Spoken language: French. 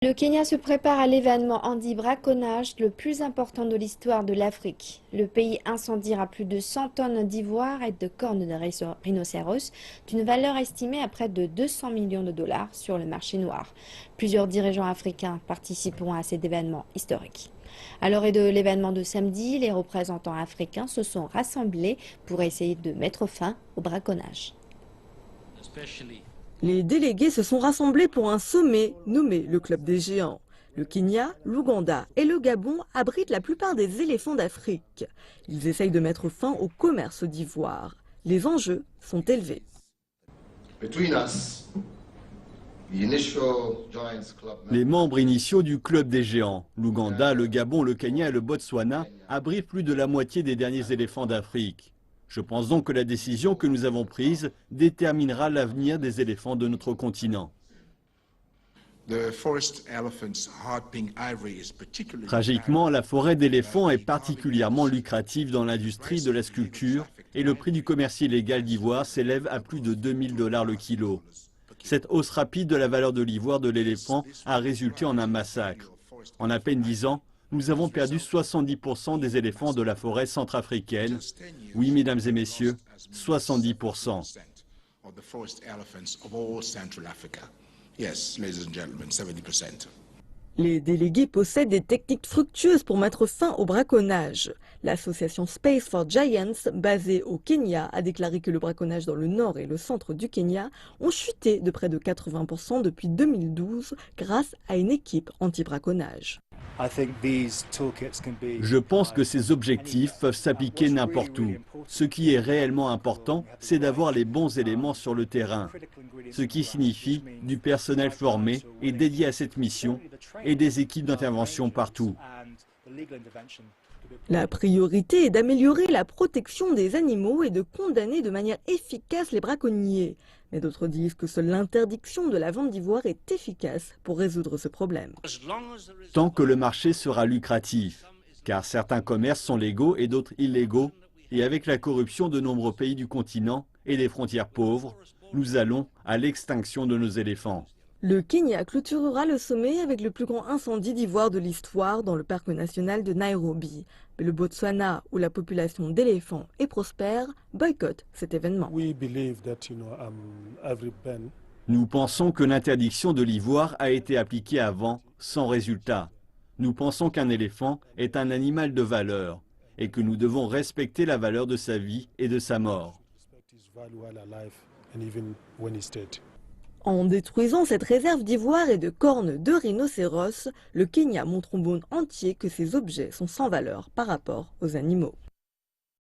Le Kenya se prépare à l'événement anti-braconnage le plus important de l'histoire de l'Afrique. Le pays incendiera plus de 100 tonnes d'ivoire et de cornes de rhinocéros, d'une valeur estimée à près de 200 millions de dollars sur le marché noir. Plusieurs dirigeants africains participeront à cet événement historique. À l'orée de l'événement de samedi, les représentants africains se sont rassemblés pour essayer de mettre fin au braconnage. Les délégués se sont rassemblés pour un sommet nommé le Club des Géants. Le Kenya, l'Ouganda et le Gabon abritent la plupart des éléphants d'Afrique. Ils essayent de mettre fin au commerce d'ivoire. Les enjeux sont élevés. Les membres initiaux du Club des Géants, l'Ouganda, le Gabon, le Kenya et le Botswana, abritent plus de la moitié des derniers éléphants d'Afrique. Je pense donc que la décision que nous avons prise déterminera l'avenir des éléphants de notre continent. Tragiquement, la forêt d'éléphants est particulièrement lucrative dans l'industrie de la sculpture et le prix du commerce illégal d'ivoire s'élève à plus de 2000 $ le kilo. Cette hausse rapide de la valeur de l'ivoire de l'éléphant a résulté en un massacre. En à peine 10 ans, nous avons perdu 70% des éléphants de la forêt centrafricaine. Oui, mesdames et messieurs, 70%. Les délégués possèdent des techniques fructueuses pour mettre fin au braconnage. L'association Space for Giants, basée au Kenya, a déclaré que le braconnage dans le nord et le centre du Kenya ont chuté de près de 80% depuis 2012 grâce à une équipe anti-braconnage. Je pense que ces objectifs peuvent s'appliquer n'importe où. Ce qui est réellement important, c'est d'avoir les bons éléments sur le terrain. Ce qui signifie du personnel formé et dédié à cette mission et des équipes d'intervention partout. La priorité est d'améliorer la protection des animaux et de condamner de manière efficace les braconniers. Mais d'autres disent que seule l'interdiction de la vente d'ivoire est efficace pour résoudre ce problème. Tant que le marché sera lucratif, car certains commerces sont légaux et d'autres illégaux, et avec la corruption de nombreux pays du continent et des frontières pauvres, nous allons à l'extinction de nos éléphants. Le Kenya clôturera le sommet avec le plus grand incendie d'ivoire de l'histoire dans le parc national de Nairobi. Mais le Botswana, où la population d'éléphants est prospère, boycotte cet événement. Nous pensons que l'interdiction de l'ivoire a été appliquée avant, sans résultat. Nous pensons qu'un éléphant est un animal de valeur et que nous devons respecter la valeur de sa vie et de sa mort. En détruisant cette réserve d'ivoire et de cornes de rhinocéros, le Kenya montre au monde entier que ces objets sont sans valeur par rapport aux animaux.